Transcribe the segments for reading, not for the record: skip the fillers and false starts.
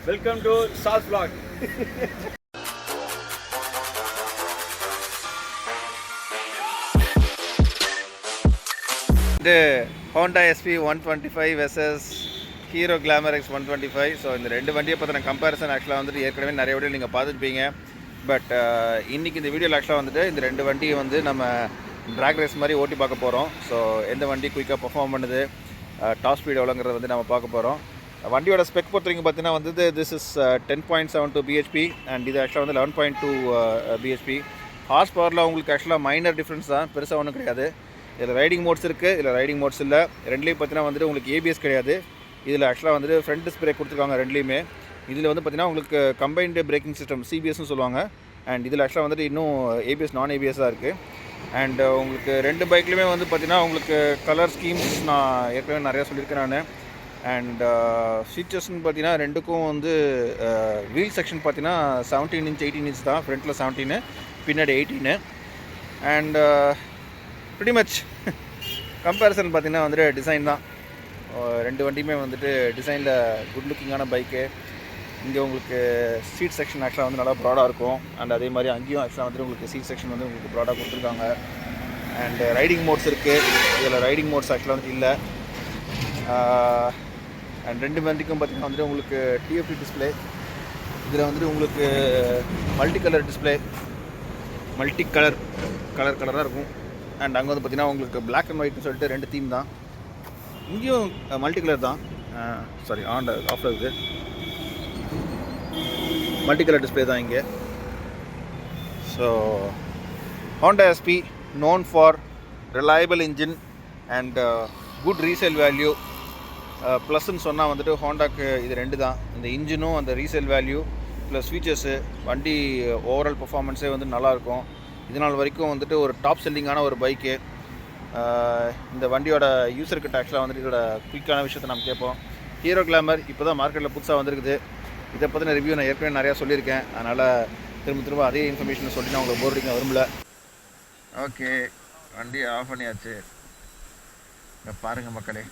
Welcome to Sa's vlog. The Honda SP 125 versus Hero Glamour X 125. So இந்த ரெண்டு வண்டியை பற்றின கம்பேரிசன் ஆக்சுவலாக வந்துட்டு ஏற்கனவே நிறைய வீடியோ நீங்கள் பார்த்துருப்பீங்க. பட் இன்றைக்கி இந்த வீடியோவில் ஆக்சுவலாக வந்துட்டு இந்த ரெண்டு வண்டியை வந்து நம்ம ட்ராக் ரேஸ் மாதிரி ஓட்டி பார்க்க போகிறோம். ஸோ எந்த வண்டி குயிக்காக பர்ஃபார்ம் பண்ணுது, டாப் ஸ்பீட் எவ்வளோங்கிறத வந்து நம்ம பார்க்க போகிறோம். வண்டியோட ஸ்பெக் பொறுத்த வரைக்கும் பார்த்தீங்கன்னா வந்து திஸ் இஸ் 10.72 BHP அண்ட் இது ஆக்சுவலாக வந்து 11.2 BHP. ஹார்ஸ் பவரில் உங்களுக்கு ஆக்சுவலாக மைனர் டிஃப்ரென்ஸ் தான், பெருசாக ஒன்றும் கிடையாது. இதில் ரைடிங் மோட்ஸ் இருக்குது, இதில் ரைடிங் மோட்ஸ் இல்லை. ரெண்டுலேயும் பார்த்தீங்கன்னா வந்துட்டு உங்களுக்கு ஏபிஎஸ் கிடையாது. இதில் ஆக்சுவலாக வந்துட்டு ஃப்ரண்ட் டிஸ்க் பிரேக் கொடுத்துருக்காங்க ரெண்டுலேயுமே. இதில் வந்து பார்த்தீங்கன்னா உங்களுக்கு கம்பைன்டு பிரேக்கிங் சிஸ்டம் சிபிஎஸ்னு சொல்லுவாங்க. அண்ட் இதில் ஆக்சுவலாக வந்துட்டு இன்னும் ஏபிஎஸ் நான் ஏபிஎஸ்ஸாக இருக்குது. அண்ட் உங்களுக்கு ரெண்டு பைக்லையுமே வந்து பார்த்தீங்கன்னா உங்களுக்கு கலர் ஸ்கீம்ஸ் நான் ஏற்கனவே நிறையா சொல்லியிருக்கேன் நான். அண்ட் ஃபீச்சர்ஸ்னு பார்த்தீங்கன்னா ரெண்டுக்கும் வந்து வீல் செக்ஷன் பார்த்தீங்கன்னா 17 inch 18 inch தான். ஃப்ரண்ட்டில் 17, பின்னாடி 18. அண்ட் ப்ரிட்டி மச் கம்பேரிசன் பார்த்தீங்கன்னா வந்துட்டு டிசைன் தான். ரெண்டு வண்டியுமே வந்துட்டு டிசைனில் குட் லுக்கிங்கான பைக்கு. இங்கே உங்களுக்கு சீட் செக்ஷன் ஆக்சுவலாக வந்து நல்லா ப்ராடாக இருக்கும். அண்ட் அதே மாதிரி அங்கேயும் ஆக்சுவலாக வந்துட்டு உங்களுக்கு சீட் செக்ஷன் வந்து உங்களுக்கு ப்ராடாக கொடுத்துருக்காங்க. அண்ட் ரைடிங் மோட்ஸ் இருக்குது, இதில் ரைடிங் மோட்ஸ் ஆக்சுவலாக வந்துட்டு இல்லை. அண்ட் ரெண்டு வண்டிக்கும் பார்த்திங்கன்னா வந்துட்டு உங்களுக்கு டிஎஃப்டி டிஸ்பிளே. இதில் வந்துட்டு உங்களுக்கு மல்டி கலர் டிஸ்பிளே, மல்டி கலராக இருக்கும். அண்ட் அங்கே வந்து பார்த்திங்கன்னா உங்களுக்கு பிளாக் அண்ட் ஒயிட்னு சொல்லிட்டு ரெண்டு தீம் தான். இங்கேயும் மல்டி கலர் தான், சாரி ஆஃபில் இருக்குது, மல்டி கலர் டிஸ்பிளே தான் இங்கே. So Honda SP known for reliable engine and good resale value. ப்ளஸ்ன்னு சொன்னால் வந்துட்டு ஹோண்டாக்கு இது ரெண்டு தான், இந்த இன்ஜினும் அந்த ரீசேல் வேல்யூ ப்ளஸ் ஃபீச்சர்ஸு. வண்டி ஓவரால் பர்ஃபார்மன்ஸே வந்து நல்லாயிருக்கும். இதனால் வரைக்கும் வந்துட்டு ஒரு டாப் செல்லிங்கான ஒரு பைக்கு. இந்த வண்டியோட யூசர்கிட்ட ஆக்சுவலாக வந்துட்டு இதோட குயிக்கான விஷயத்தை நம்ம கேட்போம். ஹீரோ கிளாமர் இப்போ தான் மார்க்கெட்டில் புதுசாக வந்திருக்குது. இதை பற்றின ரிவ்யூ நான் ஏற்கனவே நிறையா சொல்லியிருக்கேன். அதனால் திரும்ப அதே இன்ஃபர்மேஷனை சொல்லி நான் உங்களுக்கு போர் அடிக்க விரும்பல. ஓகே, வண்டி ஆஃப் பண்ணியாச்சு. இங்கே பாருங்கள் மக்களே,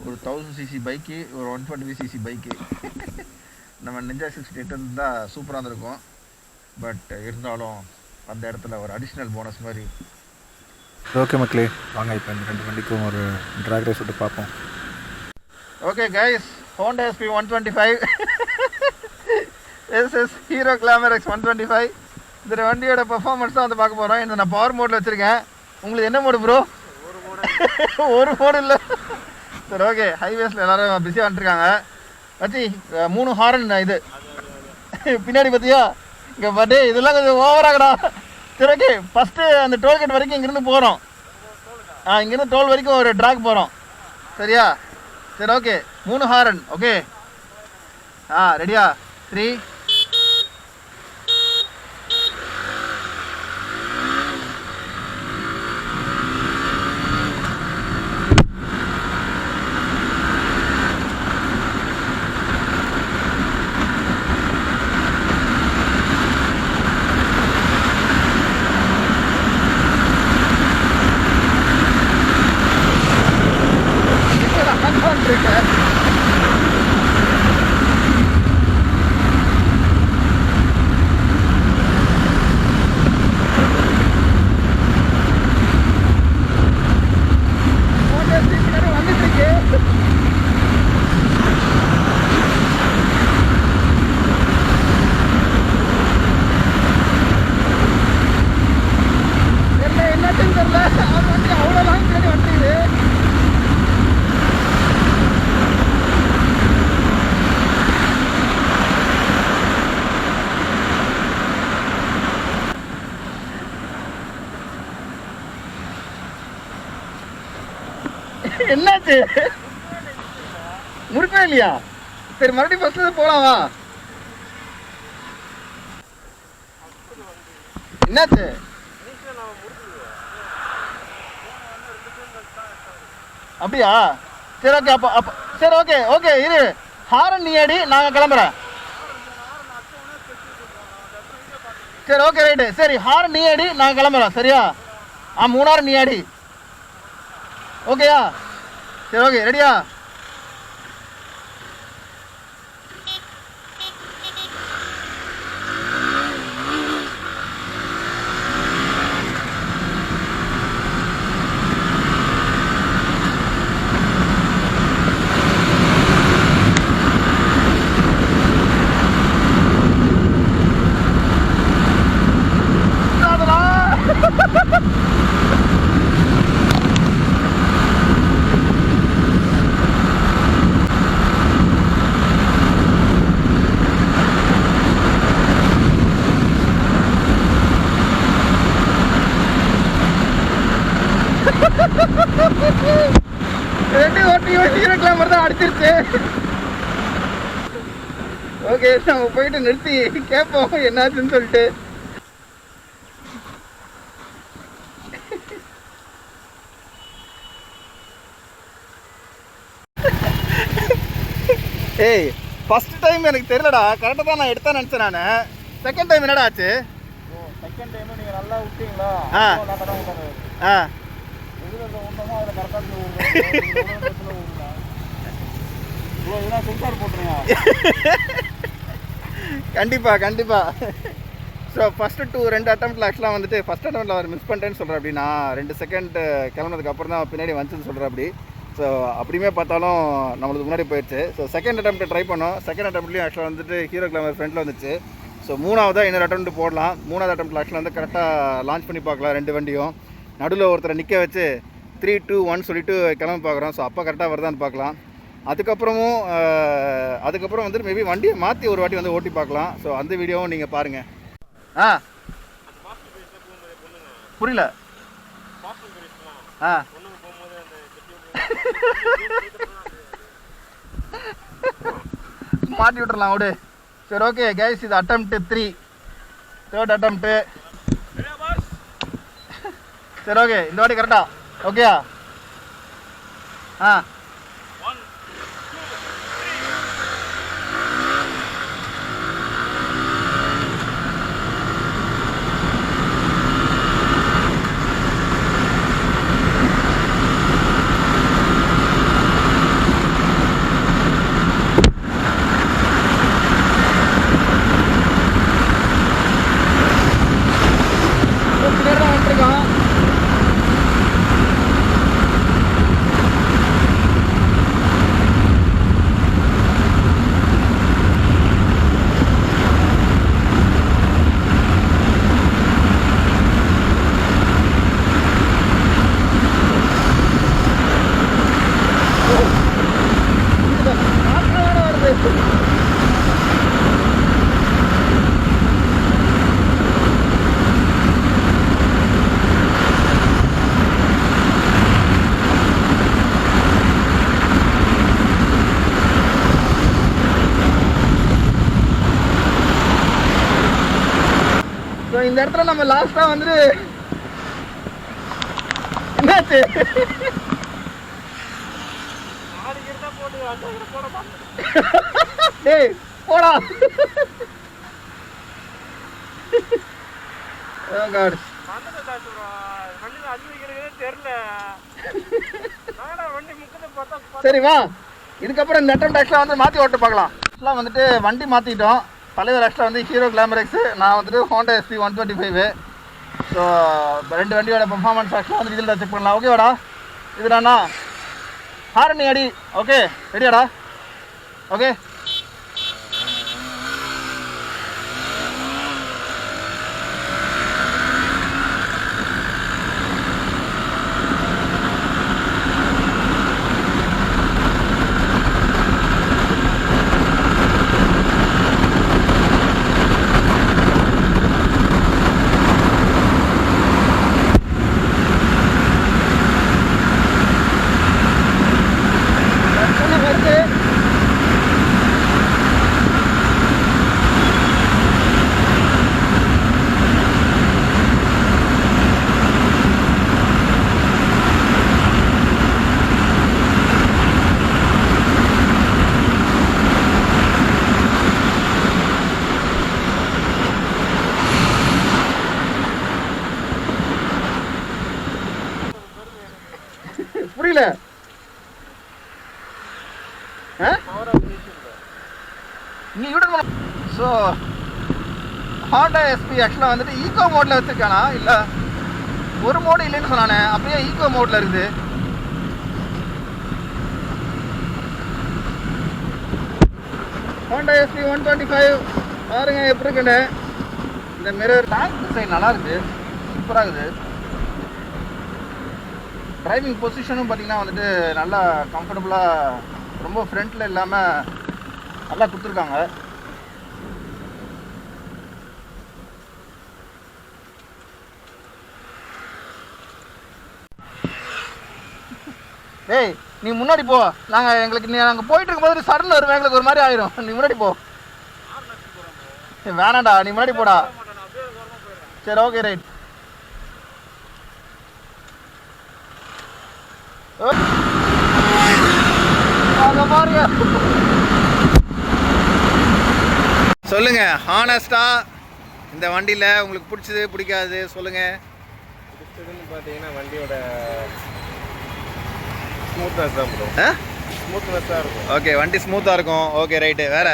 ஒரு 1000cc பைக்கு, ஒரு 120cc பைக்கு. நம்ம நிஞ்சா 68 இருந்தால் சூப்பராக இருந்திருக்கும். பட் இருந்தாலும் அந்த இடத்துல ஒரு அடிஷ்னல் போனஸ் மாதிரி. ஓகே மக்களே, வாங்க இப்போ இந்த ரெண்டு வண்டிக்கும் ஒரு ட்ராக் ரேஸ் விட்டு பார்ப்போம். Okay guys, Honda SP 125 SS hero glamour X 125. இந்த வண்டியோட பர்ஃபார்மன்ஸ் தான் வந்து பார்க்க போகிறோம். இந்த நான் பவர் மோடில் வச்சுருக்கேன். உங்களுக்கு என்ன மோடு ப்ரோ? ஒரு மோடு இல்லை. சரி, ஓகே. ஹைவேஸில் எல்லோரும் பிஸியாக வந்துட்டுருக்காங்க. வச்சு 3 ஹாரன் இது பின்னாடி பார்த்தியா? இங்கே பட்டு இதெல்லாம் கொஞ்சம் ஓவராகடா. சரி, ஓகே. ஃபஸ்ட்டு அந்த டோல்கேட் வரைக்கும் இங்கேருந்து போகிறோம். இங்கேருந்து டோல் வரைக்கும் ஒரு ட்ராக் போகிறோம். சரியா? சரி, ஓகே. 3 ஹாரன். ஓகே, ரெடியா? 3 என்னாச்சு? முறுக்கவே இல்லையா? சரி, மறுபடியும் ஃபர்ஸ்ட்ல போலாமா? என்னாச்சு? அப்படியா? சரி, ஓகே. அப்போ சரி, ஓகே ஓகே இரு. ஹாரன் நீ அடி, நாங்கள் கிளம்புறேன். சரி, ஓகே, ரைட்டு. சரி, ஹாரன் நீ அடி, நாங்கள் கிளம்புறோம். சரியா? 3 ஹாரன் நீ அடி. ஓகேயா? சரி, ஓகே, ரெடியா? என்னாச்சு? ஓகே, நம்ம போயிட்டு நிறுத்தி கேட்போம் என்னாச்சுன்னு சொல்லிட்டு. ஏய், ஃபர்ஸ்ட் டைம் எனக்கு தெரியலடா, கரெக்டாக தான் நான் எடுத்தேன் நினச்சேன். நான் செகண்ட் டைம் என்னடா ஆச்சு? செகண்ட் டைம் நீங்கள் நல்லா விட்டீங்களா? ஆ ஆ இதில் விட்டோமோ அதில் கரெக்டாக இதெல்லாம் சென்சார் போட்டுருங்க. கண்டிப்பாக. ஸோ ஃபஸ்ட்டு 2 அட்டம்ப்டில் ஆக்சுவலாக வந்துட்டு ஃபஸ்ட் அட்டம்ப்டில் அவர் மிஸ் பண்ணிட்டேன்னு சொல்கிறேன். அப்படின்னா 2 செகண்ட் கிளம்புனதுக்கு அப்புறம் தான் பின்னாடி வந்துச்சுன்னு சொல்கிறேன். அப்படி ஸோ அப்படியுமே பார்த்தாலும் நம்மளுக்கு முன்னாடி போயிடுச்சு. ஸோ செகண்ட் அட்டம்ப்ட் ட்ரை பண்ணோம். செகண்ட் அட்டம்ப்ட்லேயும் ஆக்சுவலாக வந்துட்டு ஹீரோ கிளாமர் ஃப்ரண்ட்டில் வந்துச்சு. ஸோ 3ஆவதாக இன்னொரு அட்டம்ப்ட் போடலாம். 3ஆவது அட்டம்ப்டில் ஆக்சுவலாக வந்து கரெக்டாக லான்ச் பண்ணி பார்க்கலாம் 2 வண்டியும். நடுவில் ஒருத்தரை நிற்க வச்சு 3, 2, 1 சொல்லிட்டு கிளம்பி பார்க்குறோம். ஸோ அப்போ கரெக்டாக வருதான்னு பார்க்கலாம். அதுக்கப்புறம் வந்துட்டு மேபி வண்டியை மாற்றி ஒரு வாட்டி வந்து ஓட்டி பார்க்கலாம். ஸோ அந்த வீடியோவும் நீங்கள் பாருங்கள். ஆ புரியல. ஆ மாட்டி விட்டுறலாம் விடு. சரி ஓகே கைஸ், இது அட்டம்ப்ட் 3, தேர்ட் அட்டம்ப்ட்டு. சரி ஓகே, இந்த வாட்டி கரெக்டா ஓகேயா? ஆ இந்த இடத்துல நம்ம லாஸ்டா வந்துட்டு என்னாச்சு? டேய் போடா. சரி வா, இதுக்கப்புறம் இந்த அட்டம் ஆக்சுவலாக வந்து மாற்றி ஓட்டு பார்க்கலாம். ஆக்சுவலாக வந்துட்டு வண்டி மாற்றிட்டோம். தலைவர் ஆக்சுவலாக வந்து ஹீரோ கிளாமர் எக்ஸ், நான் வந்துட்டு ஹோண்டா SP 125. ஸோ 2 வண்டியோட பர்ஃபார்மன்ஸ் ஆக்சுவலாக வந்து இதில் செக் பண்ணலாம். ஓகேவாடா? இதுடாண்ணா ஹாரனி அடி. ஓகே ரெடியாடா? ஓகே புரியல. நீ யூட்டன். ஸோ ஹாண்டா எஸ்பி ஆக்சுவலாக வந்துட்டு ஈகோ மோடில் வச்சுருக்கானா? இல்லை, ஒரு மோடு இல்லைன்னு சொன்னானே, அப்படியே ஈகோ மோடில் இருக்குது. ஹாண்டா எஸ்பி 125 பாருங்க எப்படி இருக்குன்னு. இந்த மிரர் டேங்க் டிசைன் நல்லா இருக்குது, சூப்பராக இருக்குது. டிரைவிங் பொசிஷனும் பார்த்திங்கன்னா வந்துட்டு நல்லா கம்ஃபர்டபுளாக, ரொம்ப ஃப்ரண்ட்டில் இல்லாமல் நல்லா கொடுத்துருக்காங்க. டேய் நீ முன்னாடி போ. நாங்கள் போயிட்டு இருக்கும்போது சடனில் வருவேன், எங்களுக்கு ஒரு மாதிரி ஆயிரும். நீ முன்னாடி போ. வேணாண்டா, நீ முன்னாடி போடா. சரி ஓகே ரைட். பாருங்க. சொல்லுங்க ஹானஸ்டா, இந்த வண்டியில் உங்களுக்கு பிடிச்சது பிடிக்காது சொல்லுங்க. பிடிச்சதுன்னு பார்த்தீங்கன்னா வண்டியோட ஸ்மூத்னஸ் தான் ப்ரோ. ஸ்மூத்னஸ்ஸாக இருக்கும். ஓகே, வண்டி ஸ்மூத்தாக இருக்கும். Okay right. வேற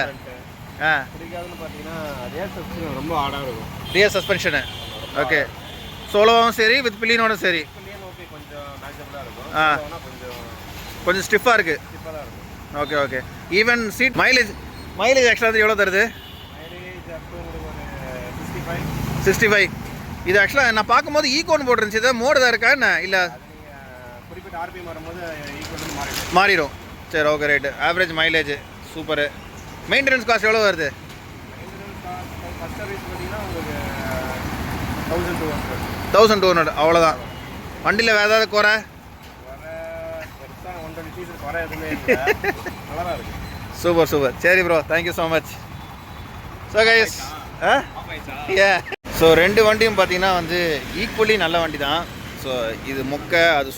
பிடிக்காதுன்னு பார்த்தீங்கன்னா ரியர் சஸ்பென்ஷன் ரொம்ப ஹார்டாக இருக்கும். ரியர் சஸ்பென்ஷனு. ஓகே, சோலோவும் சரி வித் பில்லியனோடும் சரி. ஓகே, கொஞ்சம் மேட்சபிளாக இருக்கும். கொஞ்சம் ஸ்டிஃபாக இருக்குது. ஸ்டிஃபாக தான் இருக்கும். Okay okay. Even seat mileage ஆக்சுவலாக வந்து எவ்வளோ தருது? மைலேஜ் அப் டு உங்களுக்கு ஒரு 65. இது ஆக்சுவலாக நான் பார்க்கும்போது ஈகோன் போட்டுருந்துச்சு. இதை மோடு தான் இருக்கா என்ன? இல்லை குறிப்பிட்ட ஆர்பிஎம் வரும்போது ஈக்குவல் மாறிடும். சரி okay right. Average mileage super. Maintenance cost எவ்வளோ வருது? ஃபஸ்ட் சர்வீஸ் பார்த்தீங்கன்னா உங்களுக்கு 1200. 1200 அவ்வளோதான். வண்டியில் வேறு ஏதாவது குறை? பெருசாக 120 குறை எதுவுமே இல்லை. நல்லா தான் இருக்குது. சூப்பர். சரி bro, thank you so much. So guys so ரெண்டு வண்டியும் பார்த்தீங்கன்னா வந்து ஈக்குவலி நல்ல வண்டி தான். ஸோ இது மொக்கை, அது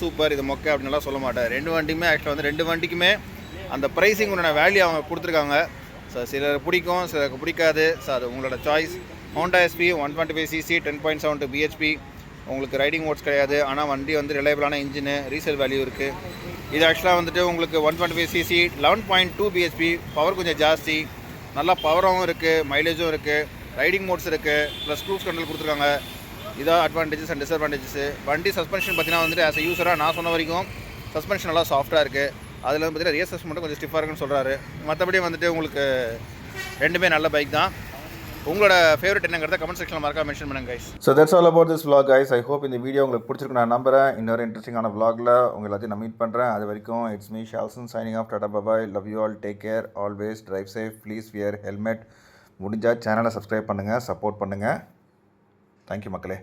சூப்பர், இது மொக்கை அப்படின்லாம் சொல்ல மாட்டேன். ரெண்டு வண்டியுமே ஆக்சுவலாக வந்து ரெண்டு வண்டிக்குமே அந்த ப்ரைஸிங் உண்டான வேல்யூ அவங்க கொடுத்துருக்காங்க. ஸோ சிலருக்கு பிடிக்கும், சிலருக்கு பிடிக்காது. ஸோ அது உங்களோட choice. Honda SP 125cc 10.7 bhp. உங்களுக்கு ரைடிங் மோட்ஸ் கிடையாது, ஆனால் வண்டி வந்து ரிலையபிளான இன்ஜினு, ரீசேல் வேல்யூ இருக்குது. இது ஆக்சுவலாக வந்துட்டு உங்களுக்கு 125cc 11.2 bhp. பவர் கொஞ்சம் ஜாஸ்தி, நல்லா பவராகவும் இருக்குது, மைலேஜும் இருக்குது, ரைடிங் மோட்ஸ் இருக்குது, ப்ளஸ் க்ரூஸ் கண்ட்ரோல் கொடுத்துருக்காங்க. இதான் அட்வான்டேஜஸ் அண்ட் டிஸ்அட்வான்டேஜஸ். வண்டி சஸ்பென்ஷன் பார்த்தீங்கன்னா வந்துட்டு ஆஸ் அ யூஸராக நான் சொன்ன வரைக்கும் சஸ்பென்ஷன் நல்லா சாஃப்ட்டாக இருக்குது. அதில் வந்து பார்த்தீங்கன்னா ரியர் சஸ்பென்ஷன் கொஞ்சம் ஸ்டிஃபாக இருக்குன்னு சொல்கிறாரு. மற்றபடி வந்துட்டு உங்களுக்கு ரெண்டுமே நல்ல பைக் தான். உங்களோட ஃபேவரட் என்னங்கிறத கமெண்ட் செக்ஷனில் மறக்காம மென்ஷன் பண்ணுங்க guys. So that's all about this vlog guys. I hope இந்த வீடியோ உங்களுக்கு பிடிச்சிருக்கு நான் நம்புறேன். இன்னொரு இன்ட்ரெஸ்டிங்கான vlogல உங்கள் எல்லாத்தையும் நான் மீட் பண்ணுறேன். அது வரைக்கும் இட்ஸ் மீ ஷால்சன் signing off. Tata bye. Love you all. Take care. Always drive safe. Please wear helmet. முடிஞ்சால் சேனலை சப்ஸ்கிரைப் பண்ணுங்கள், சப்போர்ட் பண்ணுங்கள். தேங்க்யூ மக்களே.